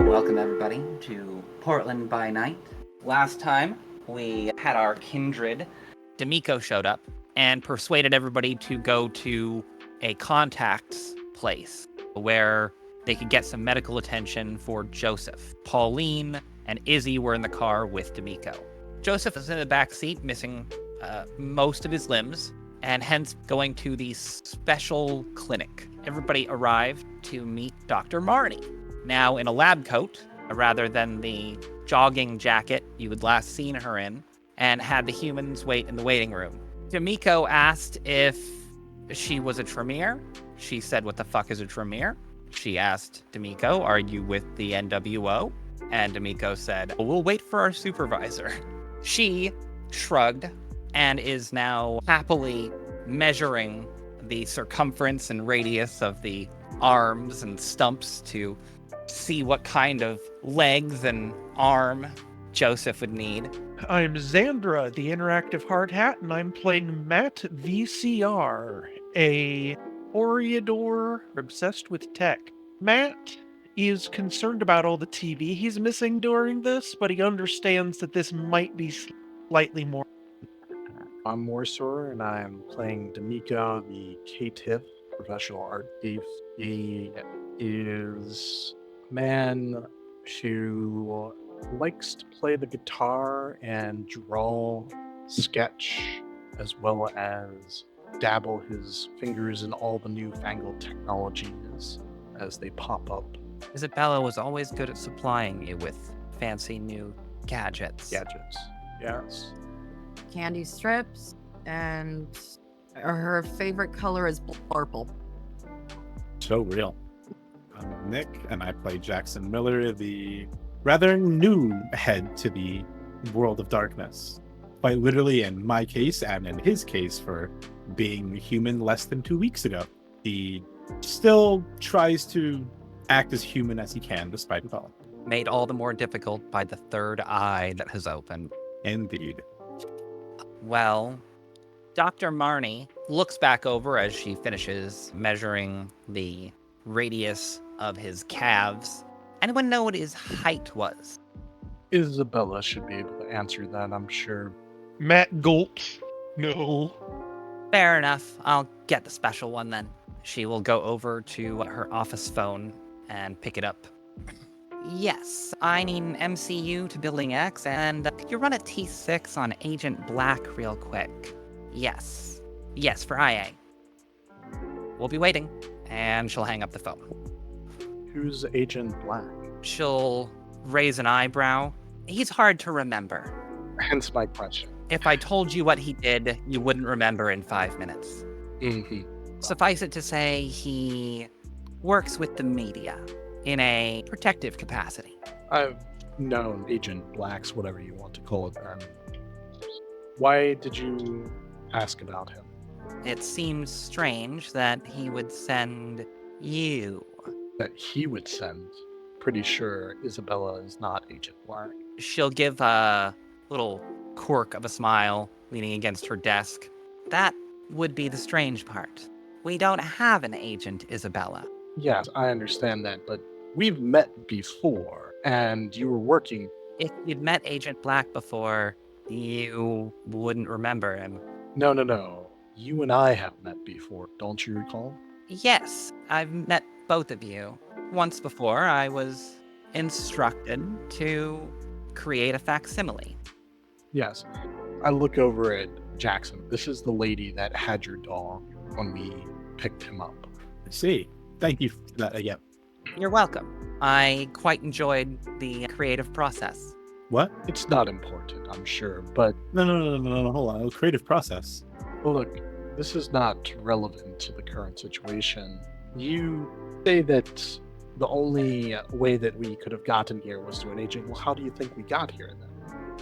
Welcome everybody to Portland by Night. Last time we had our kindred. Dimico showed up and persuaded everybody to go to a contacts place where they could get some medical attention for Joseph. Pauline and Izzy were in the car with Dimico. Joseph is in the back seat, missing most of his limbs, and hence going to the special clinic. Everybody arrived to meet Dr. Marnie, now in a lab coat, rather than the jogging jacket you had last seen her in, and had the humans wait in the waiting room. Dimico asked if she was a Tremere. She said, "What the fuck is a Tremere?" She asked Dimico, "Are you with the NWO?" And Dimico said, "We'll wait for our supervisor." She shrugged and is now happily measuring the circumference and radius of the arms and stumps to see what kind of legs and arm Joseph would need. I'm Xandra, the interactive hard hat, and I'm playing Matt VCR, a Oriador obsessed with tech. Matt is concerned about all the TV he's missing during this, but he understands that this might be slightly more. I'm Morsor, and I'm playing Dimico, the K-Tiff professional art thief. He is a man who likes to play the guitar and draw, sketch, as well as dabble his fingers in all the newfangled technologies as they pop up. Isabella was always good at supplying you with fancy new gadgets. Gadgets, yes. Candy strips, and her favorite color is purple. So real. I'm Nick, and I play Jackson Miller, the rather new head to the world of darkness. Quite literally in my case, and in his case for being human less than 2 weeks ago. He still tries to act as human as he can, despite it all. Made all the more difficult by the third eye that has opened. Indeed. Well, Dr. Marnie looks back over as she finishes measuring the radius of his calves. Anyone know what his height was? Isabella should be able to answer that, I'm sure. Matt gulps. No. Fair enough. I'll get the special one then. She will go over to her office phone and pick it up. Yes, I need an MCU to Building X, and could you run a T6 on Agent Black real quick? Yes. Yes, for IA. We'll be waiting. And she'll hang up the phone. Who's Agent Black? She'll raise an eyebrow. He's hard to remember. Hence my question. If I told you what he did, you wouldn't remember in 5 minutes. Mm-hmm. Suffice it to say, he works with the media in a protective capacity. I've known Agent Blacks, whatever you want to call it then. Why did you ask about him? It seems strange that he would send you. That he would send? Pretty sure Isabella is not Agent Black. She'll give a little quirk of a smile, leaning against her desk. That would be the strange part. We don't have an agent, Isabella. Yes, I understand that, but we've met before, and you were working. If you'd met Agent Black before, you wouldn't remember him. No. You and I have met before, don't you recall? Yes, I've met both of you. Once before, I was instructed to create a facsimile. Yes. I look over at Jackson. This is the lady that had your dog when we picked him up. I see. Thank you for that again. You're welcome. I quite enjoyed the creative process. What? It's not important, I'm sure, but No, hold on. Creative process. look, this is not relevant to the current situation. You say that the only way that we could have gotten here was through an agent. Well, how do you think we got here then?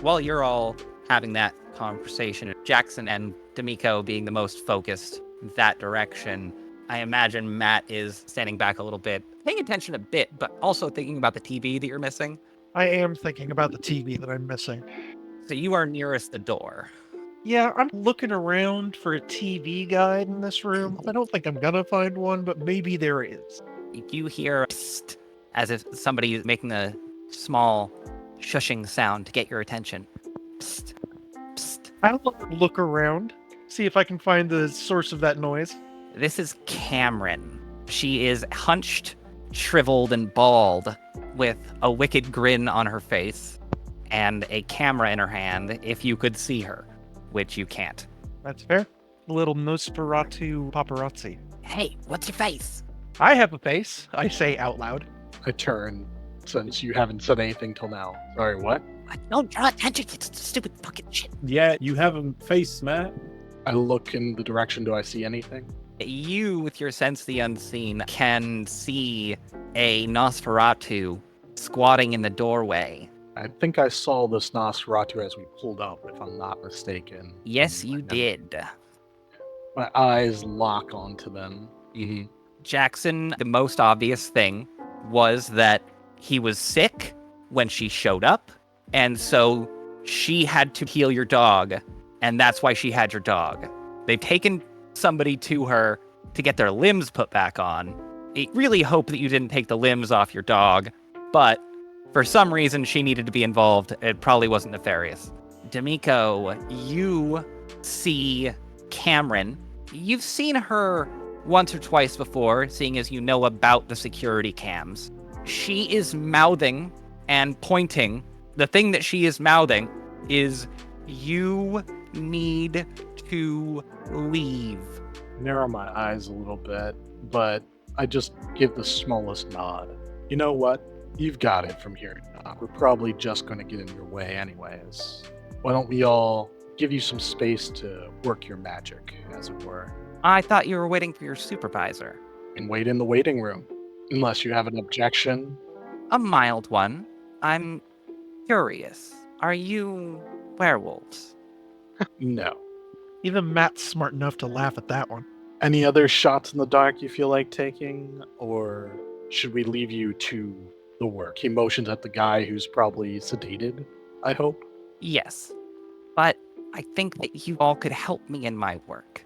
While you're all having that conversation, Jackson and Dimico being the most focused that direction, I imagine Matt is standing back a little bit, paying attention a bit, but also thinking about the TV that you're missing. I am thinking about the TV that I'm missing. So you are nearest the door. Yeah, I'm looking around for a TV guide in this room. I don't think I'm gonna find one, but maybe there is. You hear psst, as if somebody is making a small shushing sound to get your attention. Psst, psst. I'll look around, see if I can find the source of that noise. This is Kamryn. She is hunched, shriveled, and bald, with a wicked grin on her face and a camera in her hand, if you could see her, which you can't. That's fair. A little Nosferatu paparazzi. Hey, what's your face? I have a face, I say out loud. I turn, since you haven't said anything till now. Sorry, what? Don't draw attention to stupid fucking shit. Yeah, you have a face, Matt. I look in the direction. Do I see anything? You, with your sense of the unseen, can see a Nosferatu squatting in the doorway. I think I saw this Nosferatu as we pulled up, if I'm not mistaken. Yes, you did. My eyes lock onto them. Jackson, the most obvious thing was that he was sick when she showed up, and so she had to heal your dog, and that's why she had your dog. They've taken somebody to her to get their limbs put back on. I really hope that you didn't take the limbs off your dog, but for some reason she needed to be involved. It probably wasn't nefarious. Dimico, you see Kamryn. You've seen her once or twice before, seeing as you know about the security cams. She is mouthing and pointing. The thing that she is mouthing is, "You need to leave." Narrow my eyes a little bit, but I just give the smallest nod. You know what? You've got it from here. We're probably just going to get in your way anyways. Why don't we all give you some space to work your magic, as it were, I thought you were waiting for your supervisor. and wait in the waiting room, unless you have an objection. A mild one. I'm curious. Are you werewolves? No. Even Matt's smart enough to laugh at that one. Any other shots in the dark you feel like taking, or should we leave you to the work? He motions at the guy who's probably sedated, I hope. Yes. But I think that you all could help me in my work.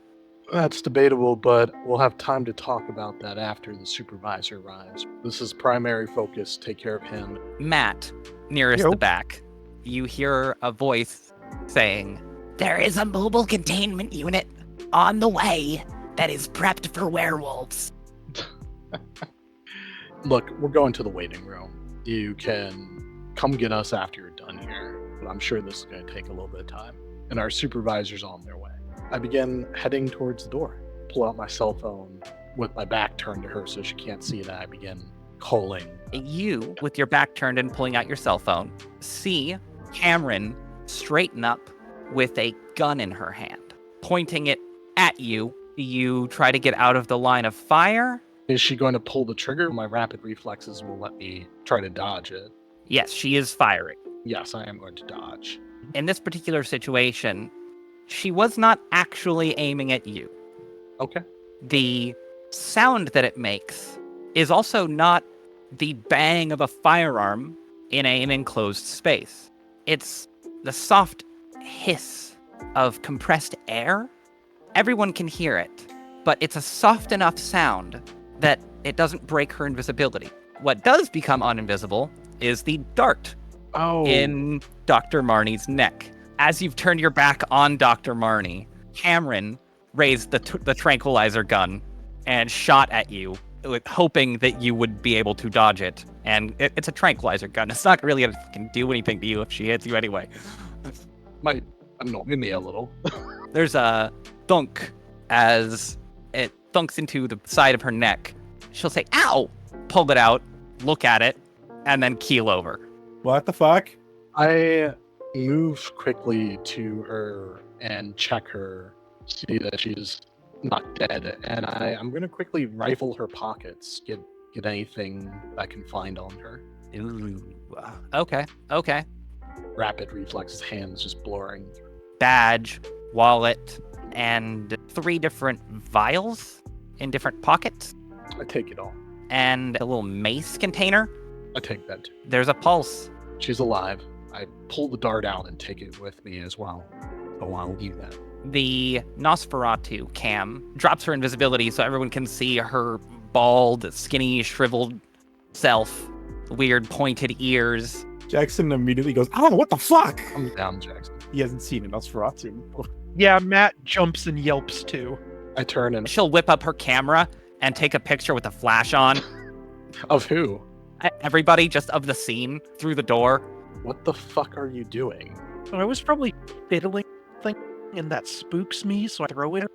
That's debatable, but we'll have time to talk about that after the supervisor arrives. This is primary focus. Take care of him. Matt, nearest Yo. the back, you hear a voice saying, "There is a mobile containment unit on the way that is prepped for werewolves." Look, we're going to the waiting room. You can come get us after you're done here, but I'm sure this is going to take a little bit of time. And our supervisor's on their way. I begin heading towards the door. Pull out my cell phone with my back turned to her so she can't see that. I begin calling. You, with your back turned and pulling out your cell phone, see Kamryn straighten up with a gun in her hand, pointing it at you. You try to get out of the line of fire. Is she going to pull the trigger? My rapid reflexes will let me try to dodge it. Yes, she is firing. Yes, I am going to dodge. In this particular situation, she was not actually aiming at you. Okay. The sound that it makes is also not the bang of a firearm in an enclosed space. It's the soft hiss of compressed air. Everyone can hear it, but it's a soft enough sound that it doesn't break her invisibility. What does become uninvisible is the dart in Doctor Marnie's neck. As you've turned your back on Doctor Marnie, Kamryn raised the tranquilizer gun and shot at you, hoping that you would be able to dodge it. And it's a tranquilizer gun. It's not really going to do anything to you if she hits you anyway. Might annoy me a little. There's a thunk as it thunks into the side of her neck. She'll say, "Ow!" Pull it out, look at it, and then keel over. What the fuck? I move quickly to her and check her, see that she's not dead, and I'm going to quickly rifle her pockets, get anything I can find on her. Ooh. Okay. Rapid reflexes, hands just blurring. Badge, wallet, and 3 different vials in different pockets, I take it all. and a little mace container. I take that too. There's a pulse. She's alive. I pull the dart out and take it with me as well. Oh, I'll leave that. The Nosferatu cam drops her invisibility so everyone can see her bald, skinny, shriveled self, weird pointed ears. Jackson immediately goes, "Oh, what the fuck?" I'm down, Jackson. He hasn't seen a Nosferatu. Yeah, Matt jumps and yelps too. I turn and She'll whip up her camera and take a picture with a flash on. of who? Everybody just of the scene through the door. What the fuck are you doing? I was probably fiddling thing, and that spooks me, so I throw it.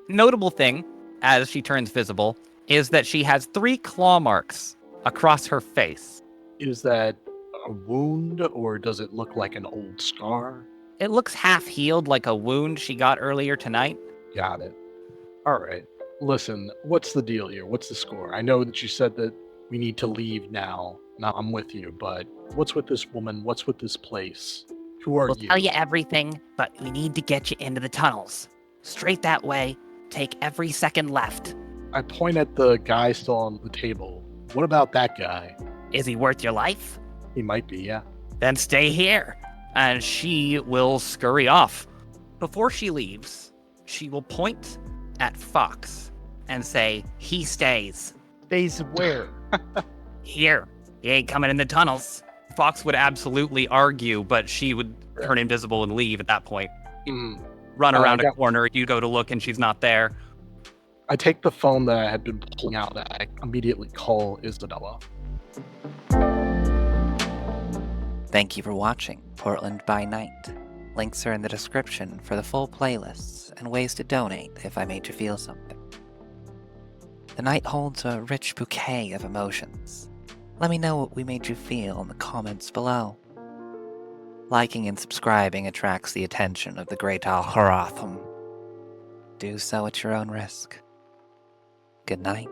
Notable thing, as she turns visible, is that she has 3 claw marks across her face. Is that a wound or does it look like an old scar? It looks half healed like a wound she got earlier tonight. Got it. All right. Listen, what's the deal here? What's the score? I know that you said that we need to leave now. Now I'm with you, but what's with this woman? What's with this place? Who are We'll you? tell you everything, but we need to get you into the tunnels. Straight that way. Take every second left. I point at the guy still on the table. What about that guy? Is he worth your life? He might be, yeah. Then stay here. And she will scurry off. Before she leaves, she will point at Fox and say, "He stays. Stays where? Here. He ain't coming in the tunnels." Fox would absolutely argue, but she would turn invisible and leave at that point. Mm. Run around a got- corner, you go to look and she's not there. I take the phone that I had been pulling out. I immediately call Isabella. Thank you for watching Portland by Night. Links are in the description for the full playlists and ways to donate if I made you feel something. The night holds a rich bouquet of emotions. Let me know what we made you feel in the comments below. Liking and subscribing attracts the attention of the great Algorithm. Do so at your own risk. Good night.